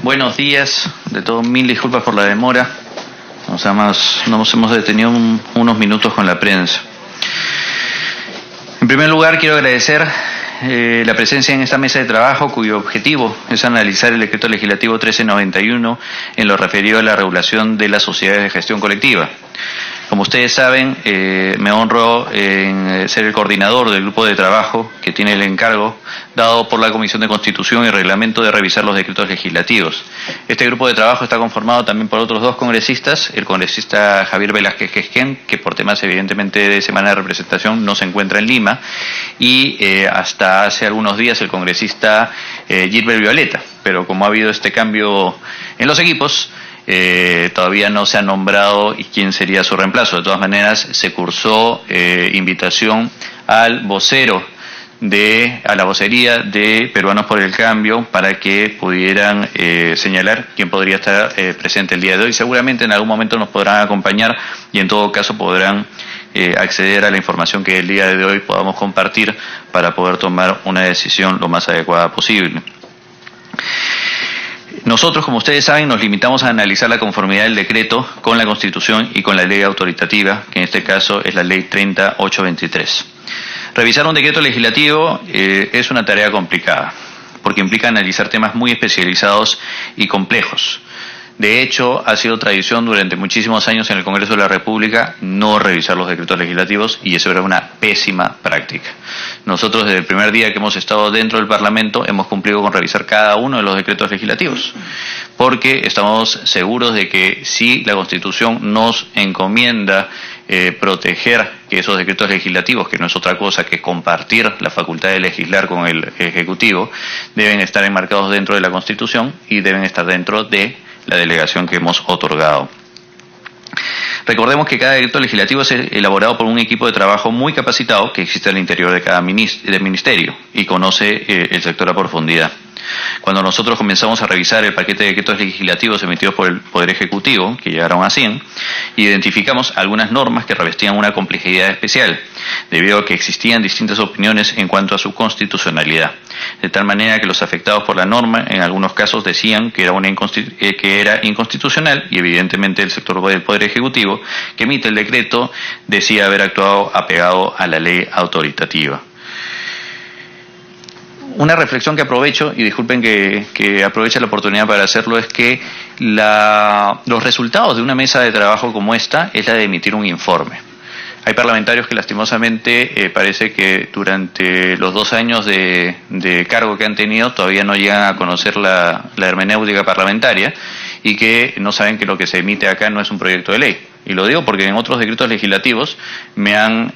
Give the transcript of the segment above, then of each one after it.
Buenos días, de todo mil disculpas por la demora. Nos hemos detenido unos minutos con la prensa. En primer lugar, quiero agradecer la presencia en esta mesa de trabajo, cuyo objetivo es analizar el decreto legislativo 1391 en lo referido a la regulación de las sociedades de gestión colectiva. Como ustedes saben, me honro en ser el coordinador del grupo de trabajo que tiene el encargo dado por la Comisión de Constitución y Reglamento de revisar los decretos legislativos. Este grupo de trabajo está conformado también por otros dos congresistas, el congresista Javier Velázquez Quesquén, que por temas evidentemente de semana de representación no se encuentra en Lima, y hasta hace algunos días el congresista Gilbert Violeta, pero como ha habido este cambio en los equipos, todavía no se ha nombrado y quién sería su reemplazo. De todas maneras, se cursó invitación al vocero a la vocería de Peruanos por el Cambio para que pudieran señalar quién podría estar presente el día de hoy. Seguramente en algún momento nos podrán acompañar y en todo caso podrán acceder a la información que el día de hoy podamos compartir para poder tomar una decisión lo más adecuada posible. Nosotros, como ustedes saben, nos limitamos a analizar la conformidad del decreto con la Constitución y con la ley autoritativa, que en este caso es la ley 30823. Revisar un decreto legislativo es una tarea complicada, porque implica analizar temas muy especializados y complejos. De hecho, ha sido tradición durante muchísimos años en el Congreso de la República no revisar los decretos legislativos, y eso era una pésima práctica. Nosotros desde el primer día que hemos estado dentro del Parlamento hemos cumplido con revisar cada uno de los decretos legislativos, porque estamos seguros de que si la Constitución nos encomienda proteger que esos decretos legislativos, que no es otra cosa que compartir la facultad de legislar con el Ejecutivo, deben estar enmarcados dentro de la Constitución y deben estar dentro de la delegación que hemos otorgado. Recordemos que cada decreto legislativo es elaborado por un equipo de trabajo muy capacitado que existe al interior de cada ministerio y conoce el sector a profundidad. Cuando nosotros comenzamos a revisar el paquete de decretos legislativos emitidos por el Poder Ejecutivo, que llegaron a 100, identificamos algunas normas que revestían una complejidad especial, debido a que existían distintas opiniones en cuanto a su constitucionalidad, de tal manera que los afectados por la norma en algunos casos decían que era inconstitucional, y evidentemente el sector del Poder Ejecutivo, que emite el decreto, decía haber actuado apegado a la ley autoritativa. Una reflexión que aprovecho, y disculpen que aproveche la oportunidad para hacerlo, es que los resultados de una mesa de trabajo como esta es la de emitir un informe. Hay parlamentarios que lastimosamente parece que durante los 2 años de cargo que han tenido todavía no llegan a conocer la hermenéutica parlamentaria y que no saben que lo que se emite acá no es un proyecto de ley. Y lo digo porque en otros decretos legislativos me han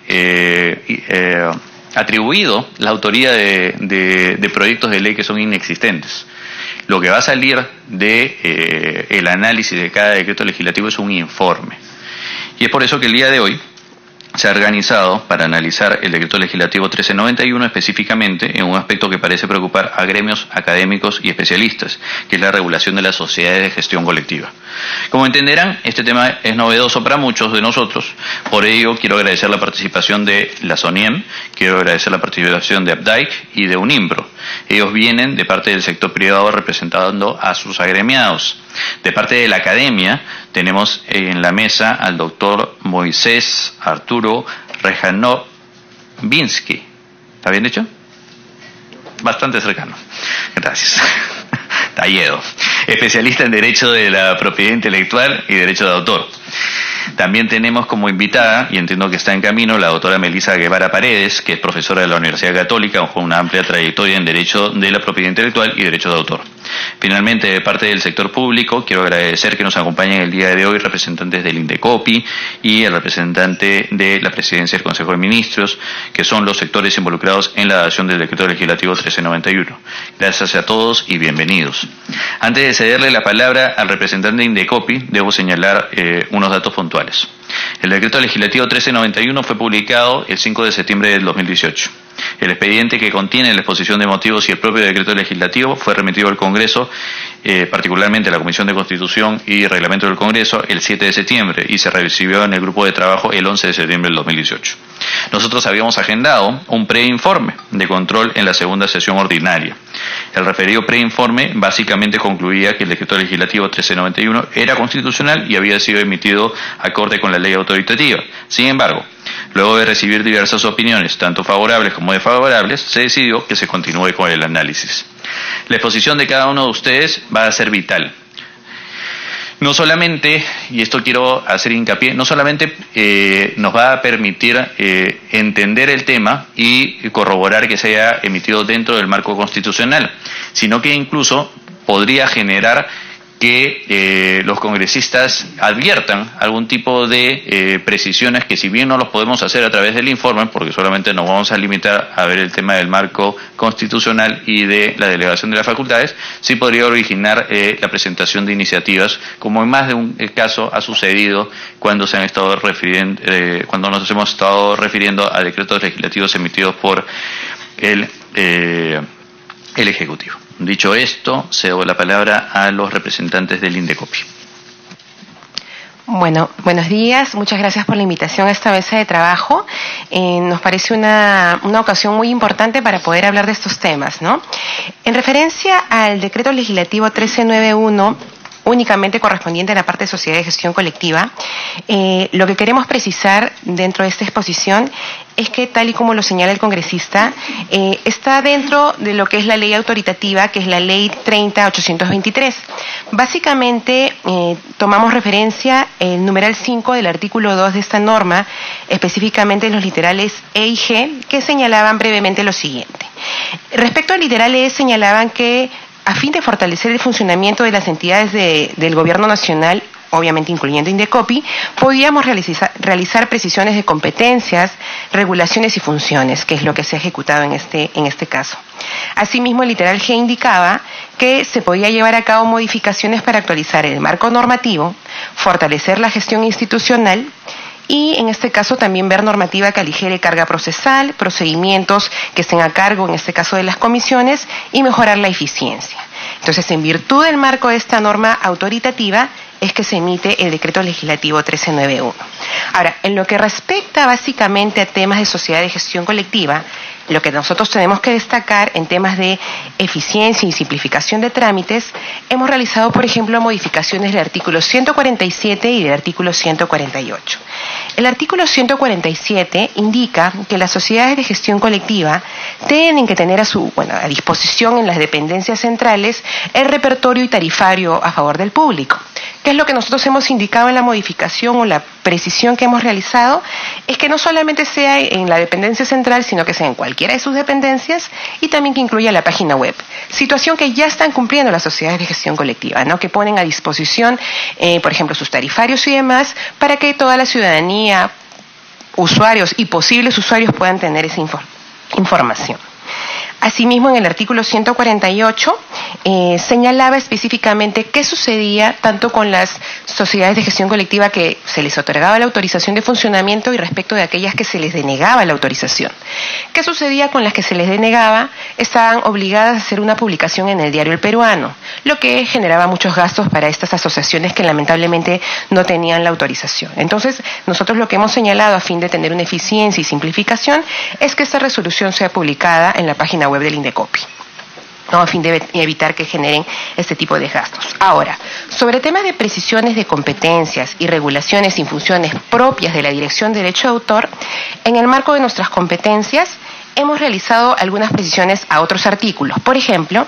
atribuido la autoría de proyectos de ley que son inexistentes. Lo que va a salir de el análisis de cada decreto legislativo es un informe. Y es por eso que el día de hoy se ha organizado para analizar el decreto legislativo 1391 específicamente en un aspecto que parece preocupar a gremios académicos y especialistas, que es la regulación de las sociedades de gestión colectiva. Como entenderán, este tema es novedoso para muchos de nosotros, por ello quiero agradecer la participación de la SONIEM, quiero agradecer la participación de APDAIC y de UNIMPRO. Ellos vienen de parte del sector privado representando a sus agremiados. De parte de la academia tenemos en la mesa al doctor Moisés Arturo Rejanovinsky. ¿Está bien dicho? Bastante cercano. Gracias. Talledo, especialista en Derecho de la Propiedad Intelectual y Derecho de Autor. También tenemos como invitada, y entiendo que está en camino, la doctora Melissa Guevara Paredes, que es profesora de la Universidad Católica con una amplia trayectoria en Derecho de la Propiedad Intelectual y Derecho de Autor. Finalmente, de parte del sector público, quiero agradecer que nos acompañen el día de hoy representantes del INDECOPI y el representante de la Presidencia del Consejo de Ministros, que son los sectores involucrados en la adopción del Decreto Legislativo 1391. Gracias a todos y bienvenidos. Antes de cederle la palabra al representante de INDECOPI, debo señalar unos datos puntuales. El Decreto Legislativo 1391 fue publicado el 5 de septiembre del 2018. El expediente que contiene la exposición de motivos y el propio decreto legislativo fue remitido al Congreso, particularmente a la Comisión de Constitución y Reglamento del Congreso, el 7 de septiembre y se recibió en el grupo de trabajo el 11 de septiembre del 2018. Nosotros habíamos agendado un preinforme de control en la segunda sesión ordinaria. El referido preinforme básicamente concluía que el decreto legislativo 1391 era constitucional y había sido emitido acorde con la ley autoritativa. Sin embargo, luego de recibir diversas opiniones, tanto favorables como desfavorables, se decidió que se continúe con el análisis. La exposición de cada uno de ustedes va a ser vital. No solamente, y esto quiero hacer hincapié, no solamente nos va a permitir entender el tema y corroborar que se haya emitido dentro del marco constitucional, sino que incluso podría generar que los congresistas adviertan algún tipo de precisiones que, si bien no los podemos hacer a través del informe, porque solamente nos vamos a limitar a ver el tema del marco constitucional y de la delegación de las facultades, sí podría originar la presentación de iniciativas, como en más de un caso ha sucedido cuando se han estado cuando nos hemos estado refiriendo a decretos legislativos emitidos por el Ejecutivo. Dicho esto, cedo la palabra a los representantes del INDECOPI. Bueno, buenos días. Muchas gracias por la invitación a esta mesa de trabajo. Nos parece una ocasión muy importante para poder hablar de estos temas, ¿no? En referencia al decreto legislativo 1391, únicamente correspondiente a la parte de sociedad de gestión colectiva, lo que queremos precisar dentro de esta exposición es que, tal y como lo señala el congresista, está dentro de lo que es la ley autoritativa, que es la ley 30.823. Básicamente, tomamos referencia el numeral 5 del artículo 2 de esta norma, específicamente los literales E y G, que señalaban brevemente lo siguiente. Respecto al literal E, señalaban que, a fin de fortalecer el funcionamiento de las entidades del Gobierno Nacional, obviamente incluyendo INDECOPI, podíamos realizar precisiones de competencias, regulaciones y funciones, que es lo que se ha ejecutado en este caso. Asimismo, el literal G indicaba que se podía llevar a cabo modificaciones para actualizar el marco normativo, fortalecer la gestión institucional y, en este caso, también ver normativa que aligere carga procesal, procedimientos que estén a cargo, en este caso, de las comisiones, y mejorar la eficiencia. Entonces, en virtud del marco de esta norma autoritativa, es que se emite el decreto legislativo 1391. Ahora, en lo que respecta básicamente a temas de sociedad de gestión colectiva, lo que nosotros tenemos que destacar en temas de eficiencia y simplificación de trámites, hemos realizado, por ejemplo, modificaciones del artículo 147 y del artículo 148. El artículo 147 indica que las sociedades de gestión colectiva tienen que tener a disposición en las dependencias centrales el repertorio y tarifario a favor del público. ¿Qué es lo que nosotros hemos indicado en la modificación o la precisión que hemos realizado? Es que no solamente sea en la dependencia central, sino que sea en cualquiera de sus dependencias y también que incluya la página web. Situación que ya están cumpliendo las sociedades de gestión colectiva, ¿no? Que ponen a disposición, por ejemplo, sus tarifarios y demás, para que toda la ciudadanía, usuarios y posibles usuarios puedan tener esa información. Asimismo, en el artículo 148 señalaba específicamente qué sucedía tanto con las sociedades de gestión colectiva que se les otorgaba la autorización de funcionamiento y respecto de aquellas que se les denegaba la autorización. ¿Qué sucedía con las que se les denegaba? Estaban obligadas a hacer una publicación en el diario El Peruano, lo que generaba muchos gastos para estas asociaciones que lamentablemente no tenían la autorización. Entonces, nosotros lo que hemos señalado a fin de tener una eficiencia y simplificación es que esta resolución sea publicada en la página web del INDECOPI, ¿no? A fin de evitar que generen este tipo de gastos. Ahora, sobre temas de precisiones de competencias y regulaciones y funciones propias de la Dirección de Derecho de Autor, en el marco de nuestras competencias, hemos realizado algunas precisiones a otros artículos. Por ejemplo,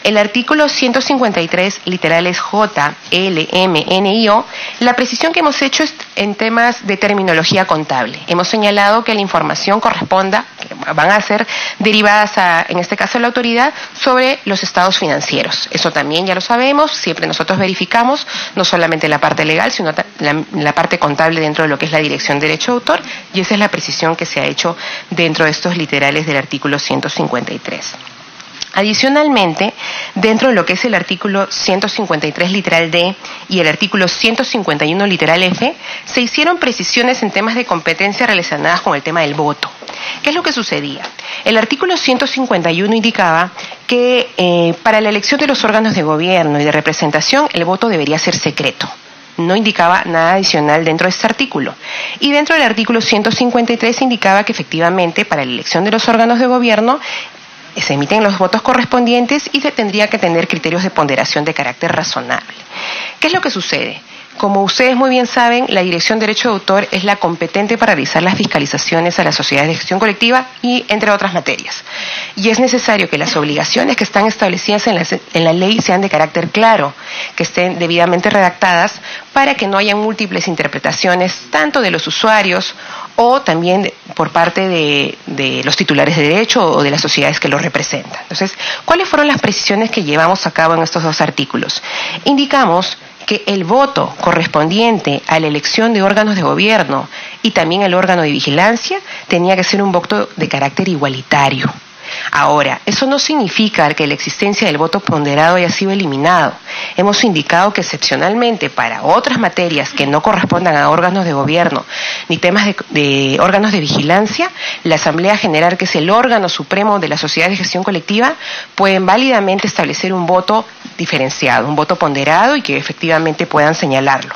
el artículo 153, literales J, L, M, N y O, la precisión que hemos hecho es en temas de terminología contable. Hemos señalado que la información corresponda, que van a ser derivadas en este caso, a la autoridad sobre los estados financieros. Eso también ya lo sabemos, siempre nosotros verificamos no solamente la parte legal, sino la parte contable dentro de lo que es la Dirección de Derecho de Autor, y esa es la precisión que se ha hecho dentro de estos literales del artículo 153. Adicionalmente, dentro de lo que es el artículo 153 literal D y el artículo 151 literal F, se hicieron precisiones en temas de competencia relacionadas con el tema del voto. ¿Qué es lo que sucedía? El artículo 151 indicaba que para la elección de los órganos de gobierno y de representación el voto debería ser secreto. No indicaba nada adicional dentro de este artículo. Y dentro del artículo 153 indicaba que efectivamente para la elección de los órganos de gobierno se emiten los votos correspondientes y se tendría que tener criterios de ponderación de carácter razonable. ¿Qué es lo que sucede? Como ustedes muy bien saben, la Dirección de Derecho de Autor es la competente para realizar las fiscalizaciones a las sociedades de gestión colectiva y entre otras materias. Y es necesario que las obligaciones que están establecidas en la ley sean de carácter claro, que estén debidamente redactadas para que no haya múltiples interpretaciones tanto de los usuarios o también por parte de los titulares de derecho o de las sociedades que los representan. Entonces, ¿cuáles fueron las precisiones que llevamos a cabo en estos dos artículos? Indicamos que el voto correspondiente a la elección de órganos de gobierno y también el órgano de vigilancia tenía que ser un voto de carácter igualitario. Ahora, eso no significa que la existencia del voto ponderado haya sido eliminado. Hemos indicado que excepcionalmente para otras materias que no correspondan a órganos de gobierno ni temas de órganos de vigilancia, la Asamblea General, que es el órgano supremo de la sociedad de gestión colectiva, pueden válidamente establecer un voto diferenciado, un voto ponderado y que efectivamente puedan señalarlo,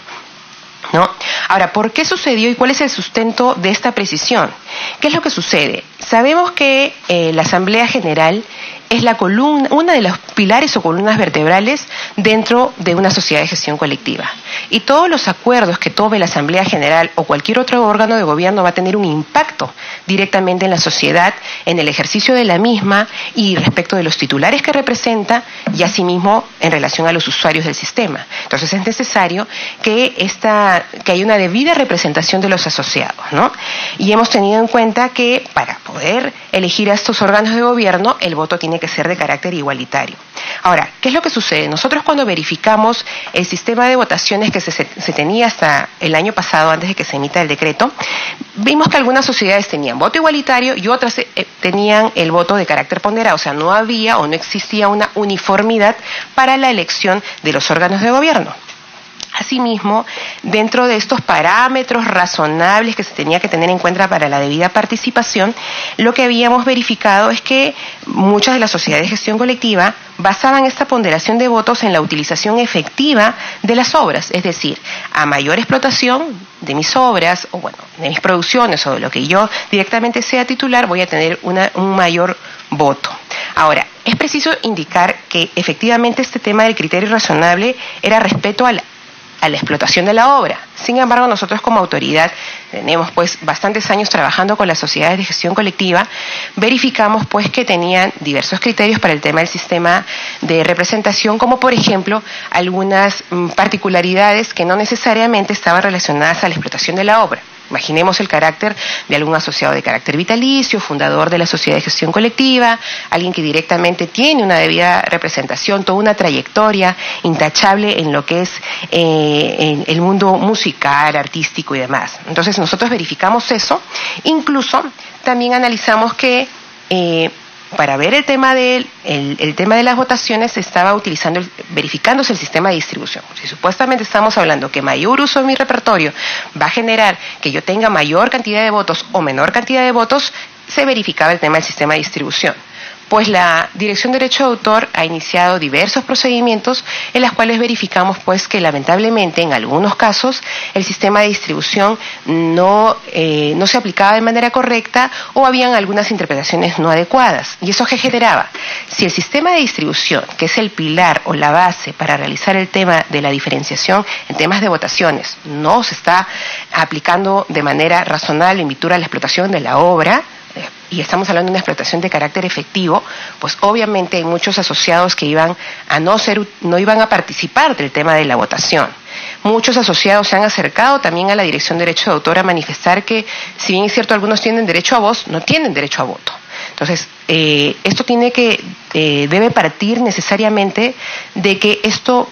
¿no? Ahora, ¿por qué sucedió y cuál es el sustento de esta precisión? ¿Qué es lo que sucede? Sabemos que la Asamblea General es la columna, una de los pilares o columnas vertebrales dentro de una sociedad de gestión colectiva. Y todos los acuerdos que tome la Asamblea General o cualquier otro órgano de gobierno va a tener un impacto directamente en la sociedad, en el ejercicio de la misma y respecto de los titulares que representa y asimismo en relación a los usuarios del sistema. Entonces es necesario que haya una debida representación de los asociados, ¿no? Y hemos tenido en cuenta que para poder elegir a estos órganos de gobierno, el voto tiene que ser de carácter igualitario. Ahora, ¿qué es lo que sucede? Nosotros cuando verificamos el sistema de votaciones que se tenía hasta el año pasado, antes de que se emita el decreto, vimos que algunas sociedades tenían voto igualitario y otras tenían el voto de carácter ponderado, o sea, no había o no existía una uniformidad para la elección de los órganos de gobierno. Asimismo, dentro de estos parámetros razonables que se tenía que tener en cuenta para la debida participación, lo que habíamos verificado es que muchas de las sociedades de gestión colectiva basaban esta ponderación de votos en la utilización efectiva de las obras, es decir, a mayor explotación de mis obras, o bueno, de mis producciones o de lo que yo directamente sea titular, voy a tener un mayor voto. Ahora, es preciso indicar que efectivamente este tema del criterio razonable era respeto a la explotación de la obra. Sin embargo, nosotros como autoridad tenemos pues bastantes años trabajando con las sociedades de gestión colectiva, verificamos pues que tenían diversos criterios para el tema del sistema de representación, como por ejemplo algunas particularidades que no necesariamente estaban relacionadas a la explotación de la obra. Imaginemos el carácter de algún asociado de carácter vitalicio, fundador de la sociedad de gestión colectiva, alguien que directamente tiene una debida representación, toda una trayectoria intachable en lo que es en el mundo musical, artístico y demás. Entonces nosotros verificamos eso, incluso también analizamos que para ver el tema de las votaciones se estaba verificándose el sistema de distribución. Si supuestamente estamos hablando que mayor uso de mi repertorio va a generar que yo tenga mayor cantidad de votos o menor cantidad de votos, se verificaba el tema del sistema de distribución. Pues la Dirección de Derecho de Autor ha iniciado diversos procedimientos en los cuales verificamos pues que lamentablemente en algunos casos el sistema de distribución no se aplicaba de manera correcta o habían algunas interpretaciones no adecuadas. ¿Y eso qué generaba? Si el sistema de distribución, que es el pilar o la base para realizar el tema de la diferenciación en temas de votaciones, no se está aplicando de manera razonable en virtud a la explotación de la obra, y estamos hablando de una explotación de carácter efectivo, pues obviamente hay muchos asociados que no iban a participar del tema de la votación. Muchos asociados se han acercado también a la Dirección de Derecho de Autor a manifestar que, si bien es cierto, algunos tienen derecho a voz, no tienen derecho a voto. Entonces, esto debe partir necesariamente de que esto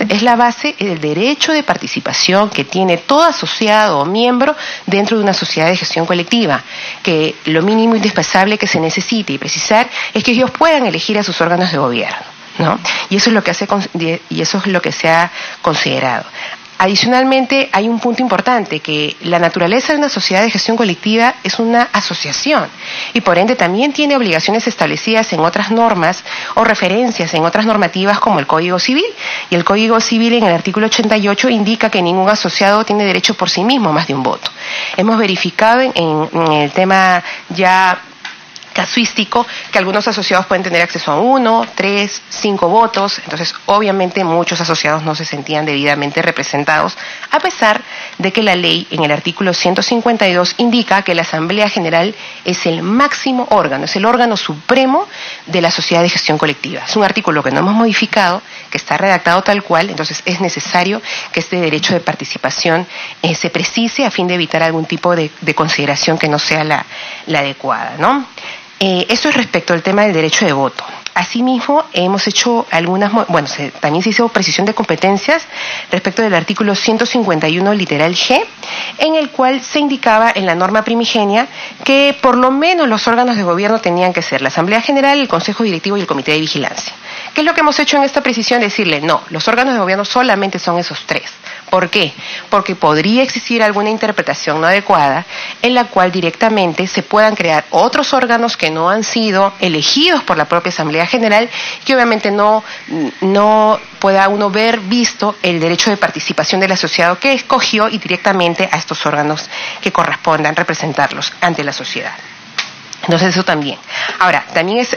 es la base del derecho de participación que tiene todo asociado o miembro dentro de una sociedad de gestión colectiva, que lo mínimo indispensable que se necesite y precisar es que ellos puedan elegir a sus órganos de gobierno, ¿no? Y eso es lo que se ha considerado. Adicionalmente, hay un punto importante, que la naturaleza de una sociedad de gestión colectiva es una asociación y por ende también tiene obligaciones establecidas en otras normas o referencias en otras normativas como el Código Civil. Y el Código Civil en el artículo 88 indica que ningún asociado tiene derecho por sí mismo a más de un voto. Hemos verificado en el tema ya casuístico que algunos asociados pueden tener acceso a 1, 3, 5 votos, entonces obviamente muchos asociados no se sentían debidamente representados, a pesar de que la ley en el artículo 152 indica que la Asamblea General es el máximo órgano, es el órgano supremo de la sociedad de gestión colectiva. Es un artículo que no hemos modificado, que está redactado tal cual, entonces es necesario que este derecho de participación se precise a fin de evitar algún tipo de consideración que no sea la adecuada, ¿no? Esto es respecto al tema del derecho de voto. Asimismo, hemos hecho también se hizo precisión de competencias respecto del artículo 151 literal G, en el cual se indicaba en la norma primigenia que por lo menos los órganos de gobierno tenían que ser la Asamblea General, el Consejo Directivo y el Comité de Vigilancia. ¿Qué es lo que hemos hecho en esta precisión? Decirle, no, los órganos de gobierno solamente son esos 3. ¿Por qué? Porque podría existir alguna interpretación no adecuada en la cual directamente se puedan crear otros órganos que no han sido elegidos por la propia Asamblea General, que obviamente no pueda uno ver visto el derecho de participación del asociado que escogió y directamente a estos órganos que correspondan representarlos ante la sociedad. Entonces eso también. Ahora, también es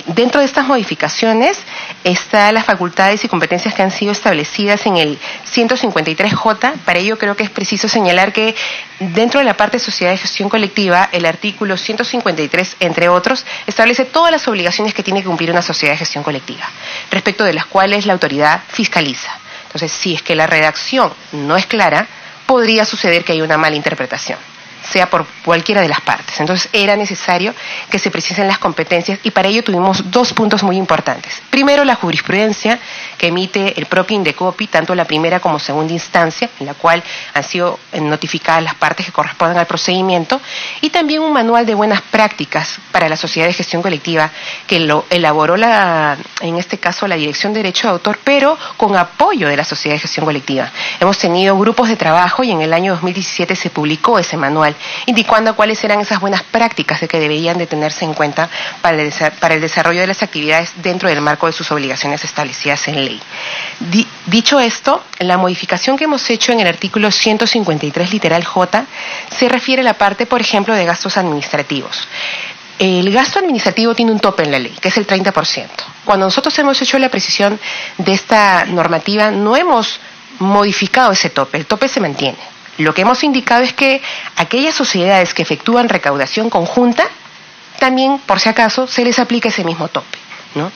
dentro de estas modificaciones están las facultades y competencias que han sido establecidas en el 153J. Para ello creo que es preciso señalar que dentro de la parte de sociedad de gestión colectiva, el artículo 153, entre otros, establece todas las obligaciones que tiene que cumplir una sociedad de gestión colectiva, respecto de las cuales la autoridad fiscaliza. Entonces, si es que la redacción no es clara, podría suceder que haya una mala interpretación, sea por cualquiera de las partes. Entonces era necesario que se precisen las competencias y para ello tuvimos 2 puntos muy importantes. Primero, la jurisprudencia que emite el propio Indecopi, tanto la primera como segunda instancia, en la cual han sido notificadas las partes que corresponden al procedimiento, y también un manual de buenas prácticas para la sociedad de gestión colectiva que lo elaboró en este caso la Dirección de Derecho de Autor, pero con apoyo de la sociedad de gestión colectiva. Hemos tenido grupos de trabajo y en el año 2017 se publicó ese manual indicando cuáles eran esas buenas prácticas que deberían de tenerse en cuenta para el desarrollo de las actividades dentro del marco de sus obligaciones establecidas en ley. Dicho esto, la modificación que hemos hecho en el artículo 153 literal J se refiere a la parte, por ejemplo, de gastos administrativos. El gasto administrativo tiene un tope en la ley, que es el 30%. Cuando nosotros hemos hecho la precisión de esta normativa, no hemos modificado ese tope, el tope se mantiene. Lo que hemos indicado es que aquellas sociedades que efectúan recaudación conjunta, también, por si acaso, se les aplica ese mismo tope, ¿no?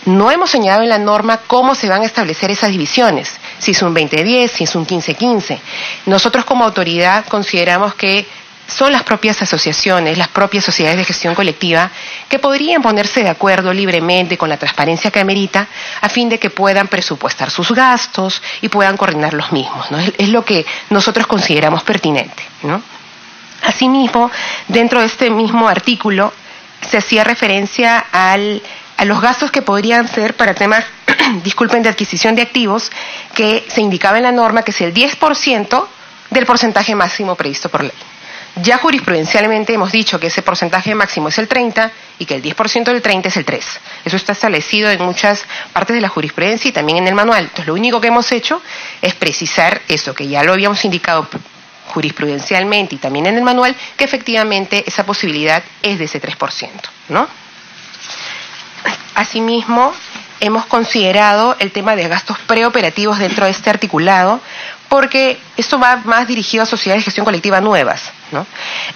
No hemos señalado en la norma cómo se van a establecer esas divisiones, si es un 20-10, si es un 15-15. Nosotros como autoridad consideramos que son las propias asociaciones, las propias sociedades de gestión colectiva, que podrían ponerse de acuerdo libremente con la transparencia que amerita, a fin de que puedan presupuestar sus gastos y puedan coordinar los mismos, ¿no? Es lo que nosotros consideramos pertinente, ¿no? Asimismo, dentro de este mismo artículo, se hacía referencia a los gastos que podrían ser para temas, de adquisición de activos, que se indicaba en la norma que es el 10% del porcentaje máximo previsto por ley. Ya jurisprudencialmente hemos dicho que ese porcentaje máximo es el 30 y que el 10% del 30 es el 3. Eso está establecido en muchas partes de la jurisprudencia y también en el manual. Entonces, lo único que hemos hecho es precisar eso, que ya lo habíamos indicado jurisprudencialmente y también en el manual, que efectivamente esa posibilidad es de ese 3%, ¿no? Asimismo, hemos considerado el tema de gastos preoperativos dentro de este articulado, porque esto va más dirigido a sociedades de gestión colectiva nuevas, ¿no?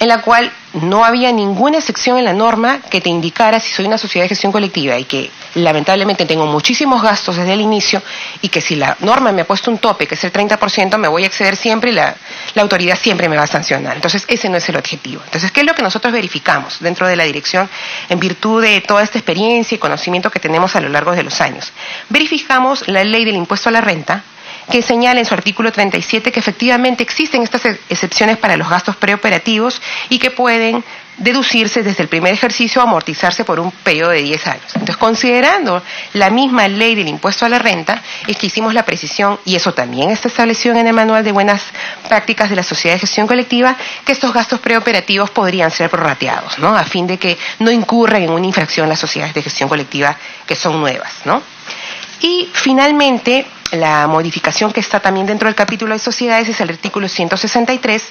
En la cual no había ninguna sección en la norma que te indicara si soy una sociedad de gestión colectiva y que lamentablemente tengo muchísimos gastos desde el inicio y que si la norma me ha puesto un tope que es el 30% me voy a exceder siempre y la autoridad siempre me va a sancionar. Entonces ese no es el objetivo. Entonces, ¿qué es lo que nosotros verificamos dentro de la dirección en virtud de toda esta experiencia y conocimiento que tenemos a lo largo de los años? Verificamos la ley del impuesto a la renta, que señala en su artículo 37 que efectivamente existen estas excepciones para los gastos preoperativos y que pueden deducirse desde el primer ejercicio o amortizarse por un periodo de 10 años. Entonces, considerando la misma ley del impuesto a la renta, es que hicimos la precisión, y eso también está establecido en el Manual de Buenas Prácticas de la Sociedad de Gestión Colectiva, que estos gastos preoperativos podrían ser prorrateados, ¿no? A fin de que no incurran en una infracción las sociedades de gestión colectiva que son nuevas, ¿no? Y finalmente, la modificación que está también dentro del capítulo de sociedades es el artículo 163.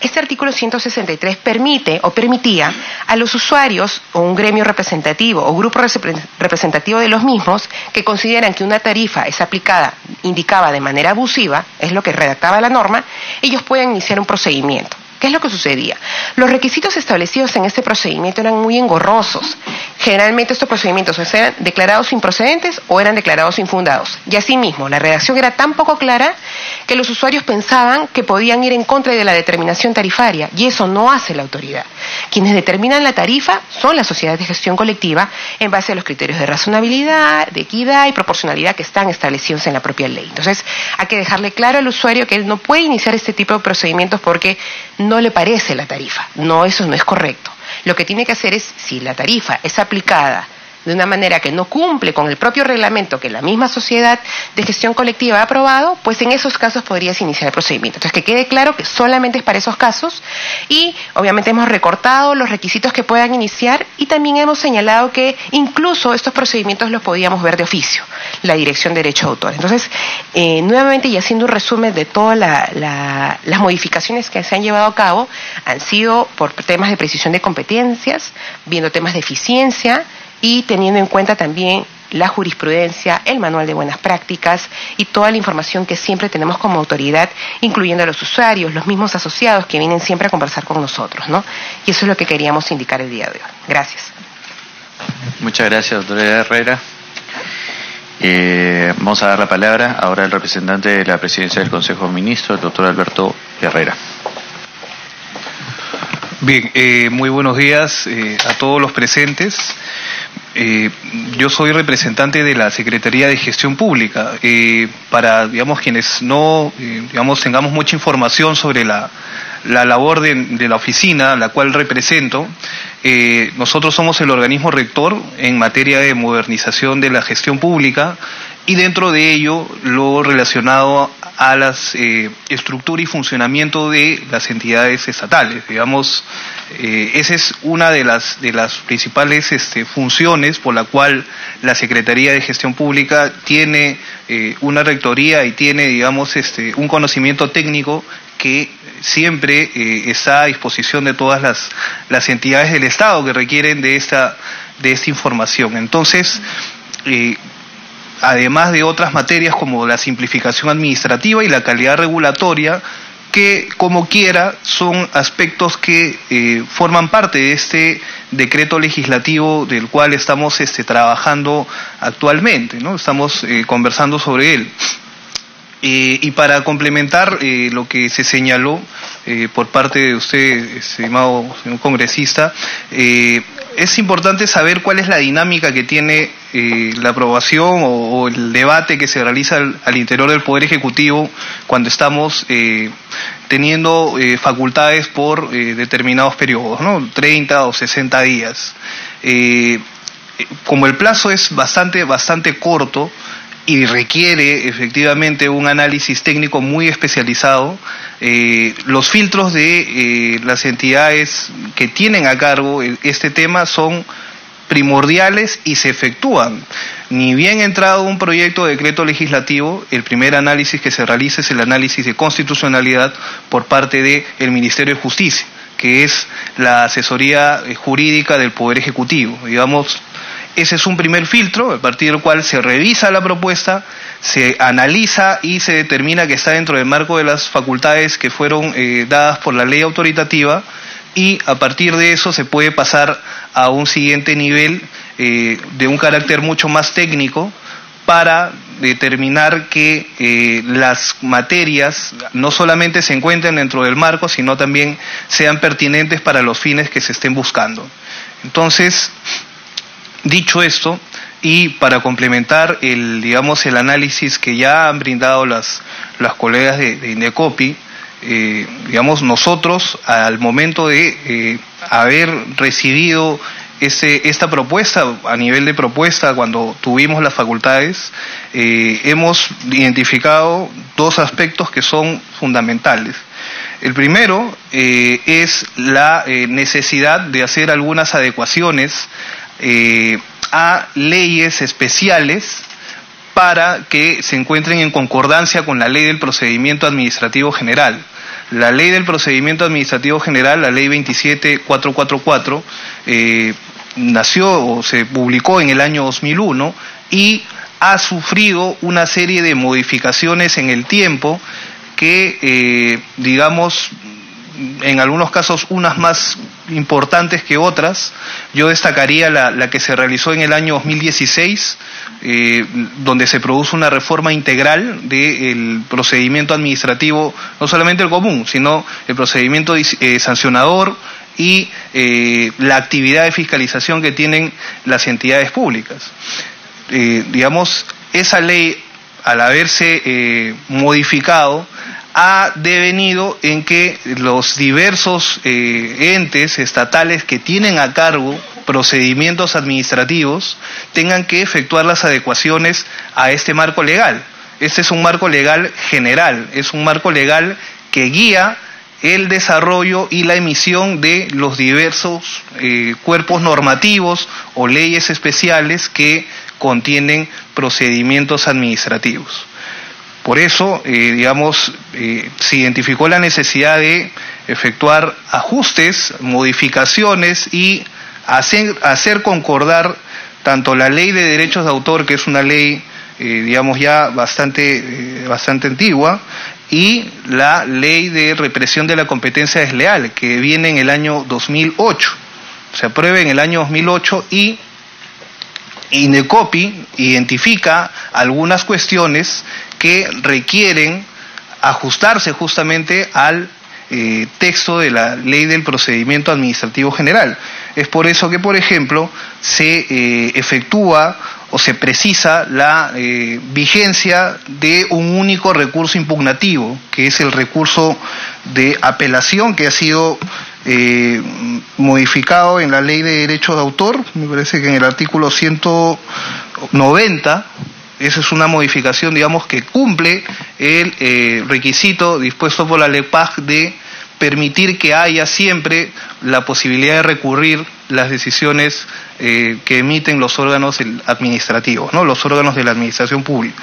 Este artículo 163 permite o permitía a los usuarios o un gremio representativo o grupo representativo de los mismos que consideran que una tarifa es aplicada, indicaba de manera abusiva, es lo que redactaba la norma, ellos pueden iniciar un procedimiento. ¿Qué es lo que sucedía? Los requisitos establecidos en este procedimiento eran muy engorrosos. Generalmente estos procedimientos eran declarados improcedentes o eran declarados infundados. Y asimismo, la redacción era tan poco clara que los usuarios pensaban que podían ir en contra de la determinación tarifaria, y eso no hace la autoridad. Quienes determinan la tarifa son las sociedades de gestión colectiva en base a los criterios de razonabilidad, de equidad y proporcionalidad que están establecidos en la propia ley. Entonces, hay que dejarle claro al usuario que él no puede iniciar este tipo de procedimientos porque no le parece la tarifa. No, eso no es correcto. Lo que tiene que hacer es, si la tarifa es aplicada de una manera que no cumple con el propio reglamento que la misma sociedad de gestión colectiva ha aprobado, pues en esos casos podrías iniciar el procedimiento. Entonces, que quede claro que solamente es para esos casos, y obviamente hemos recortado los requisitos que puedan iniciar, y también hemos señalado que incluso estos procedimientos los podíamos ver de oficio, la Dirección de Derecho de Autor. Entonces, nuevamente, y haciendo un resumen de todas las modificaciones que se han llevado a cabo, han sido por temas de precisión de competencias, viendo temas de eficiencia, y teniendo en cuenta también la jurisprudencia, el manual de buenas prácticas y toda la información que siempre tenemos como autoridad, incluyendo a los usuarios, los mismos asociados que vienen siempre a conversar con nosotros, ¿no? Y eso es lo que queríamos indicar el día de hoy. Gracias. Muchas gracias, doctora Herrera. Vamos a dar la palabra ahora al representante de la Presidencia del Consejo de Ministros, el doctor Alberto Herrera. Bien, muy buenos días a todos los presentes. Yo soy representante de la Secretaría de Gestión Pública. Para, quienes no, tengamos mucha información sobre la labor de la oficina, la cual represento, nosotros somos el organismo rector en materia de modernización de la gestión pública, y dentro de ello lo relacionado a las estructura y funcionamiento de las entidades estatales. Esa es una de las principales funciones por la cual la Secretaría de Gestión Pública tiene una rectoría y tiene, un conocimiento técnico que siempre está a disposición de todas las entidades del Estado que requieren de esta información. Entonces, además de otras materias como la simplificación administrativa y la calidad regulatoria, que como quiera son aspectos que forman parte de este decreto legislativo del cual estamos trabajando actualmente, ¿no? Estamos conversando sobre él. Y para complementar lo que se señaló por parte de usted, estimado señor congresista, es importante saber cuál es la dinámica que tiene la aprobación o el debate que se realiza al interior del Poder Ejecutivo cuando estamos teniendo facultades por determinados periodos, ¿no? 30 o 60 días. Como el plazo es bastante corto y requiere efectivamente un análisis técnico muy especializado, los filtros de las entidades que tienen a cargo este tema son primordiales y se efectúan. Ni bien entrado un proyecto de decreto legislativo, el primer análisis que se realiza es el análisis de constitucionalidad por parte del Ministerio de Justicia, que es la asesoría jurídica del Poder Ejecutivo. Ese es un primer filtro, a partir del cual se revisa la propuesta, se analiza y se determina que está dentro del marco de las facultades que fueron dadas por la ley autoritativa, y a partir de eso se puede pasar a un siguiente nivel de un carácter mucho más técnico para determinar que las materias no solamente se encuentren dentro del marco, sino también sean pertinentes para los fines que se estén buscando. Entonces, dicho esto, y para complementar el análisis que ya han brindado las colegas de Indecopi, nosotros al momento de haber recibido esta propuesta, a nivel de propuesta, cuando tuvimos las facultades, hemos identificado dos aspectos que son fundamentales. El primero es la necesidad de hacer algunas adecuaciones a leyes especiales para que se encuentren en concordancia con la Ley del Procedimiento Administrativo General. La Ley del Procedimiento Administrativo General, la Ley 27444, nació o se publicó en el año 2001 y ha sufrido una serie de modificaciones en el tiempo que, digamos, en algunos casos unas más importantes que otras. Yo destacaría la que se realizó en el año 2016, donde se produjo una reforma integral del procedimiento administrativo, no solamente el común, sino el procedimiento sancionador y la actividad de fiscalización que tienen las entidades públicas. Digamos, esa ley, al haberse modificado, ha devenido en que los diversos entes estatales que tienen a cargo procedimientos administrativos tengan que efectuar las adecuaciones a este marco legal. Este es un marco legal general, es un marco legal que guía el desarrollo y la emisión de los diversos cuerpos normativos o leyes especiales que contienen procedimientos administrativos. Por eso, digamos, se identificó la necesidad de efectuar ajustes, modificaciones y hacer concordar tanto la Ley de Derechos de Autor, que es una ley, digamos, ya bastante antigua, y la Ley de Represión de la Competencia Desleal, que viene en el año 2008. Se aprueba en el año 2008 y INDECOPI identifica algunas cuestiones que requieren ajustarse justamente al texto de la Ley del Procedimiento Administrativo General. Es por eso que, por ejemplo, se efectúa o se precisa la vigencia de un único recurso impugnativo, que es el recurso de apelación, que ha sido modificado en la Ley de Derechos de Autor, me parece que en el artículo 190. Esa es una modificación, digamos, que cumple el requisito dispuesto por la LEPAG de permitir que haya siempre la posibilidad de recurrir las decisiones que emiten los órganos administrativos, ¿no? Los órganos de la administración pública.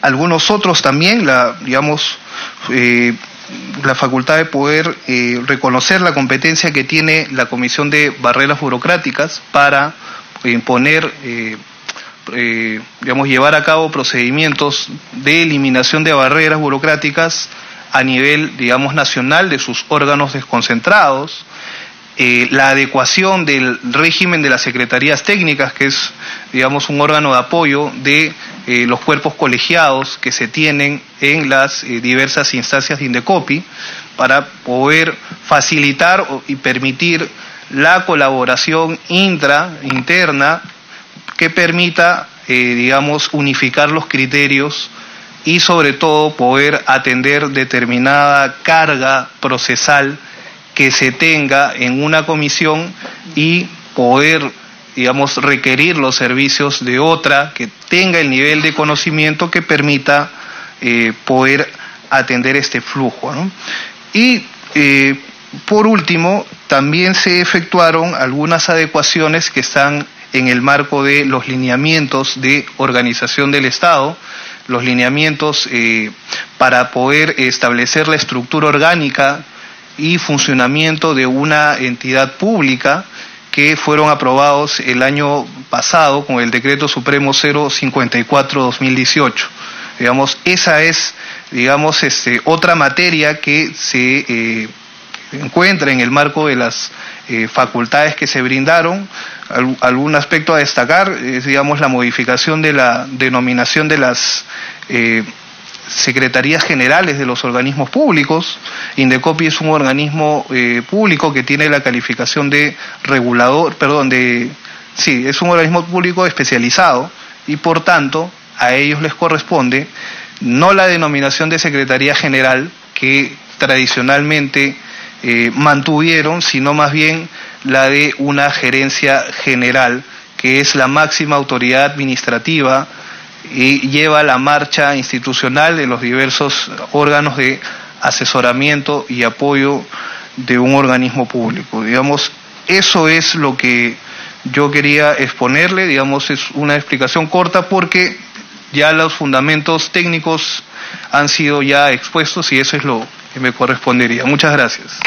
Algunos otros también, la facultad de poder reconocer la competencia que tiene la Comisión de Barreras Burocráticas para imponer, llevar a cabo procedimientos de eliminación de barreras burocráticas a nivel, nacional de sus órganos desconcentrados, la adecuación del régimen de las secretarías técnicas, que es, un órgano de apoyo de los cuerpos colegiados que se tienen en las diversas instancias de INDECOPI, para poder facilitar y permitir la colaboración interna que permita, unificar los criterios y sobre todo poder atender determinada carga procesal que se tenga en una comisión y poder, requerir los servicios de otra que tenga el nivel de conocimiento que permita poder atender este flujo, ¿no? Y por último, también se efectuaron algunas adecuaciones que están en el marco de los lineamientos de organización del Estado, los lineamientos para poder establecer la estructura orgánica y funcionamiento de una entidad pública, que fueron aprobados el año pasado con el Decreto Supremo 054/2018. Esa es, otra materia que se encuentra en el marco de las facultades que se brindaron. Algún aspecto a destacar es, la modificación de la denominación de las secretarías generales de los organismos públicos. INDECOPI es un organismo público que tiene la calificación de regulador, es un organismo público especializado y por tanto a ellos les corresponde no la denominación de secretaría general que tradicionalmente mantuvieron, sino más bien la de una gerencia general, que es la máxima autoridad administrativa y lleva la marcha institucional de los diversos órganos de asesoramiento y apoyo de un organismo público. Digamos, eso es lo que yo quería exponerle, digamos, es una explicación corta porque ya los fundamentos técnicos han sido ya expuestos y eso es lo que me correspondería. Muchas gracias.